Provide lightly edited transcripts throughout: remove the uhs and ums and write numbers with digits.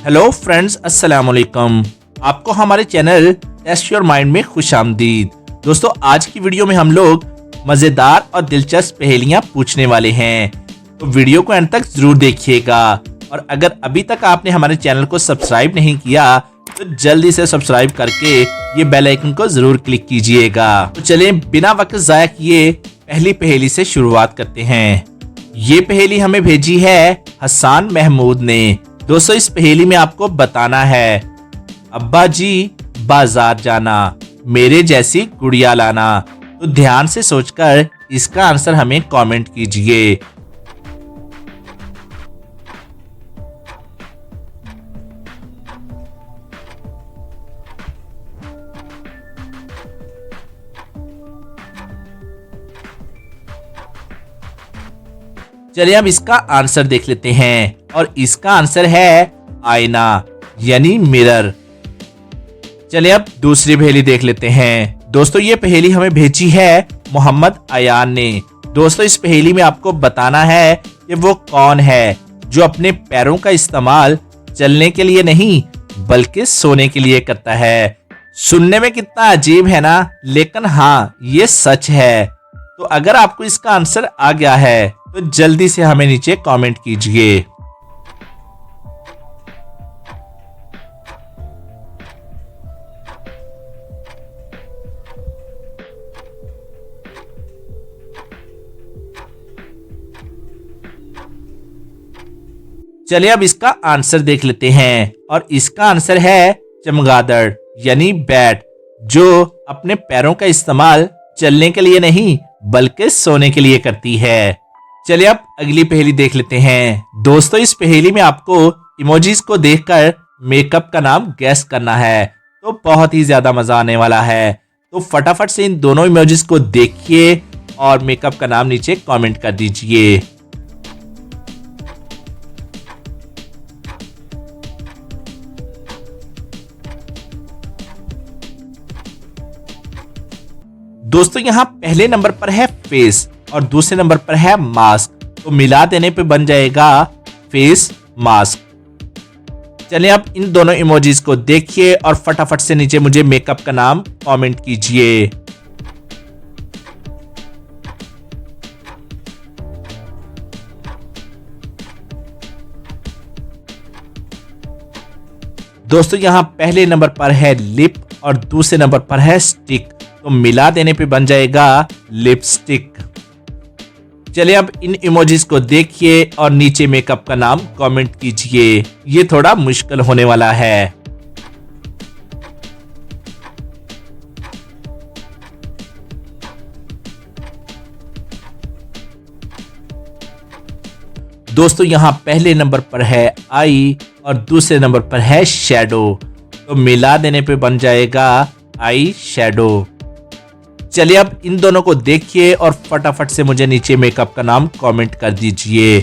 Hello friends, अस्सलाम वालेकुम। आपको हमारे चैनल टेस्ट योर माइंड में खुशामदीद। दोस्तों, आज की वीडियो में हम लोग मज़ेदार और दिलचस्प पहेलियां पूछने वाले हैं, तो वीडियो को अंत तक जरूर देखिएगा। और अगर अभी तक आपने हमारे चैनल को सब्सक्राइब नहीं किया तो जल्दी से सब्सक्राइब करके ये बेल आइकन को जरूर क्लिक कीजिएगा। तो चलिए बिना वक्त ज़ाया किए पहली पहेली से शुरुआत करते हैं। ये पहेली हमें भेजी है हसन महमूद ने। दोस्तों, इस पहेली में आपको बताना है, अब्बा जी बाजार जाना, मेरे जैसी गुड़िया लाना। तो ध्यान से सोचकर इसका आंसर हमें कमेंट कीजिए। चलिए अब इसका आंसर देख लेते हैं, और इसका आंसर है आईना यानी मिरर। चलिए अब दूसरी पहेली देख लेते हैं। दोस्तों, ये पहेली हमें भेजी है मोहम्मद अयान ने। दोस्तों, इस पहेली में आपको बताना है कि वो कौन है जो अपने पैरों का इस्तेमाल चलने के लिए नहीं बल्कि सोने के लिए करता है। सुनने में कितना अजीब है ना, लेकिन हाँ, ये सच है। तो अगर आपको इसका आंसर आ गया है तो जल्दी से हमें नीचे कमेंट कीजिए। चलिए अब इसका आंसर देख लेते हैं, और इसका आंसर है चमगादड़ यानी बैट, जो अपने पैरों का इस्तेमाल चलने के लिए नहीं बल्कि सोने के लिए करती है। चलिए अब अगली पहेली देख लेते हैं। दोस्तों, इस पहेली में आपको इमोजीज को देखकर मेकअप का नाम गैस करना है, तो बहुत ही ज्यादा मजा आने वाला है। तो फटाफट से इन दोनों इमोजीज को देखिए और मेकअप का नाम नीचे कमेंट कर दीजिए। दोस्तों, यहाँ पहले नंबर पर है फेस और दूसरे नंबर पर है मास्क, तो मिला देने पे बन जाएगा फेस मास्क। चलिए अब इन दोनों इमोजीज को देखिए और फटाफट से नीचे मुझे मेकअप का नाम कमेंट कीजिए। दोस्तों, यहाँ पहले नंबर पर है लिप और दूसरे नंबर पर है स्टिक, तो मिला देने पे बन जाएगा लिपस्टिक। चलिए अब इन इमोजीज को देखिए और नीचे मेकअप का नाम कमेंट कीजिए। ये थोड़ा मुश्किल होने वाला है। दोस्तों, यहाँ पहले नंबर पर है आई और दूसरे नंबर पर है शैडो, तो मिला देने पे बन जाएगा आई शैडो। चलिए अब इन दोनों को देखिए और फटाफट से मुझे नीचे मेकअप का नाम कमेंट कर दीजिए।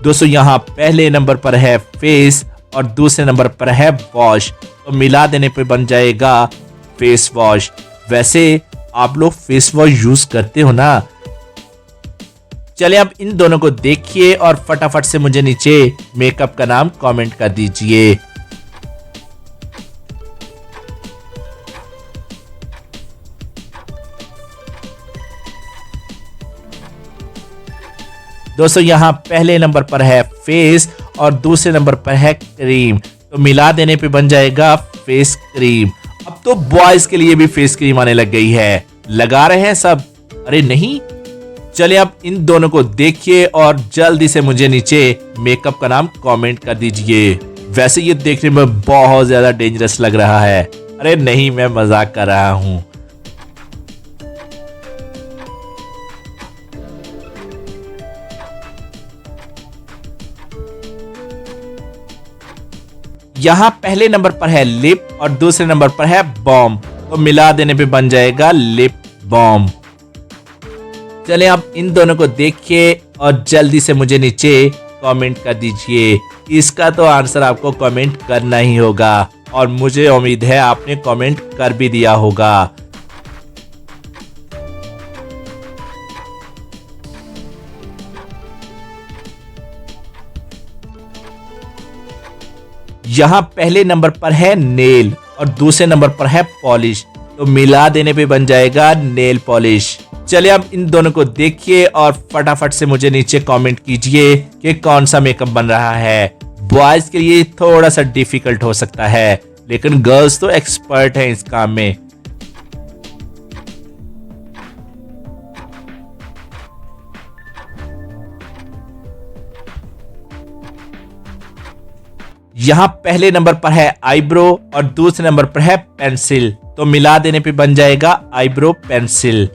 दोस्तों, यहाँ पहले नंबर पर है फेस और दूसरे नंबर पर है वॉश, तो मिला देने पे बन जाएगा फेस वॉश। वैसे आप लोग फेस वॉश यूज करते हो ना? चलिए अब इन दोनों को देखिए और फटाफट से मुझे नीचे मेकअप का नाम कमेंट कर दीजिए। दोस्तों, यहाँ पहले नंबर पर है फेस और दूसरे नंबर पर है क्रीम, तो मिला देने पे बन जाएगा फेस क्रीम। अब तो बॉयज के लिए भी फेस क्रीम आने लग गई है, लगा रहे हैं सब? अरे नहीं। चलिए अब इन दोनों को देखिए और जल्दी से मुझे नीचे मेकअप का नाम कमेंट कर दीजिए। वैसे ये देखने में बहुत ज्यादा डेंजरस लग रहा है। अरे नहीं, मैं मजाक कर रहा हूं। यहाँ पहले नंबर पर है लिप और दूसरे नंबर पर है बॉम्ब, तो मिला देने पे बन जाएगा लिप बॉम्ब। चलिए आप इन दोनों को देखिए और जल्दी से मुझे नीचे कमेंट कर दीजिए। इसका तो आंसर आपको कमेंट करना ही होगा और मुझे उम्मीद है आपने कमेंट कर भी दिया होगा। यहाँ पहले नंबर पर है नेल और दूसरे नंबर पर है पॉलिश, तो मिला देने पे बन जाएगा नेल पॉलिश। चलिए अब इन दोनों को देखिए और फटाफट से मुझे नीचे कमेंट कीजिए कि कौन सा मेकअप बन रहा है। बॉयज के लिए थोड़ा सा डिफिकल्ट हो सकता है, लेकिन गर्ल्स तो एक्सपर्ट हैं इस काम में। यहाँ पहले नंबर पर है आईब्रो और दूसरे नंबर पर है पेंसिल, तो मिला देने पे बन जाएगा आईब्रो पेंसिल।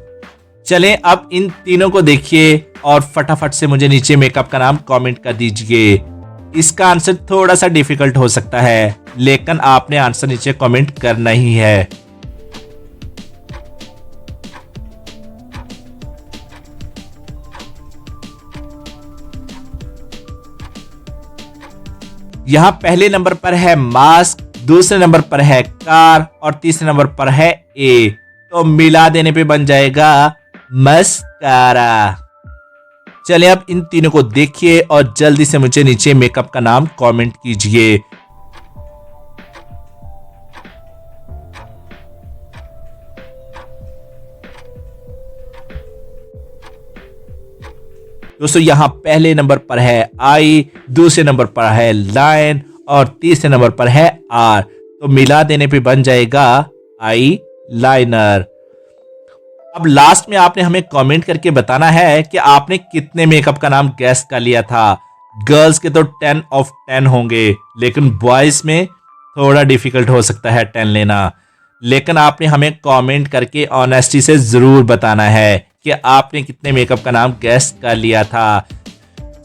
चलें अब इन तीनों को देखिए और फटाफट से मुझे नीचे मेकअप का नाम कमेंट कर दीजिए। इसका आंसर थोड़ा सा डिफिकल्ट हो सकता है, लेकिन आपने आंसर नीचे कमेंट करना ही है। यहाँ पहले नंबर पर है मास्क, दूसरे नंबर पर है कार और तीसरे नंबर पर है ए, तो मिला देने पे बन जाएगा मस्कारा। चलिए अब इन तीनों को देखिए और जल्दी से मुझे नीचे मेकअप का नाम कमेंट कीजिए। दोस्तों यहाँ पहले नंबर पर है आई, दूसरे नंबर पर है लाइन और तीसरे नंबर पर है आर, तो मिला देने पे बन जाएगा आई लाइनर। अब लास्ट में आपने हमें कमेंट करके बताना है कि आपने कितने मेकअप का नाम गैस कर लिया था। गर्ल्स के तो 10 of 10 होंगे, लेकिन बॉयज में थोड़ा डिफिकल्ट हो सकता है 10 लेना। लेकिन आपने हमें कमेंट करके ऑनेस्टी से जरूर बताना है कि आपने कितने मेकअप का नाम गैस कर लिया था।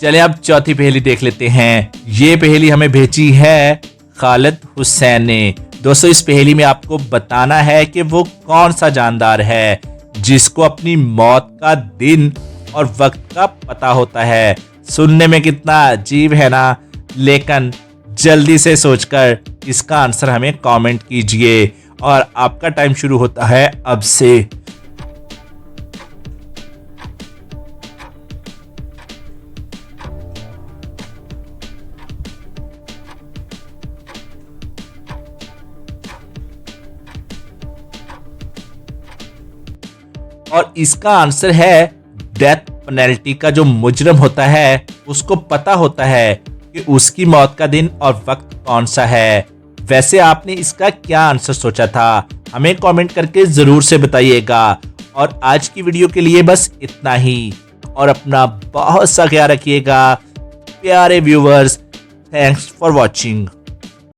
चलिए अब चौथी पहेली देख लेते हैं। ये पहेली हमें भेजी है खालिद हुसैन ने। दोस्तों इस पहेली में आपको बताना है कि वो कौन सा जानदार है जिसको अपनी मौत का दिन और वक्त का पता होता है। सुनने में कितना अजीब है ना, लेकिन जल्दी से सोचकर इसका आंसर हमें कमेंट कीजिए और आपका टाइम शुरू होता है अब से। और इसका आंसर है डेथ पेनल्टी का जो मुजरम होता है उसको पता होता है कि उसकी मौत का दिन और वक्त कौन सा है। वैसे आपने इसका क्या आंसर सोचा था, हमें कमेंट करके जरूर से बताइएगा। और आज की वीडियो के लिए बस इतना ही, और अपना बहुत सा ख्याल रखिएगा प्यारे व्यूवर्स। Thanks for watching.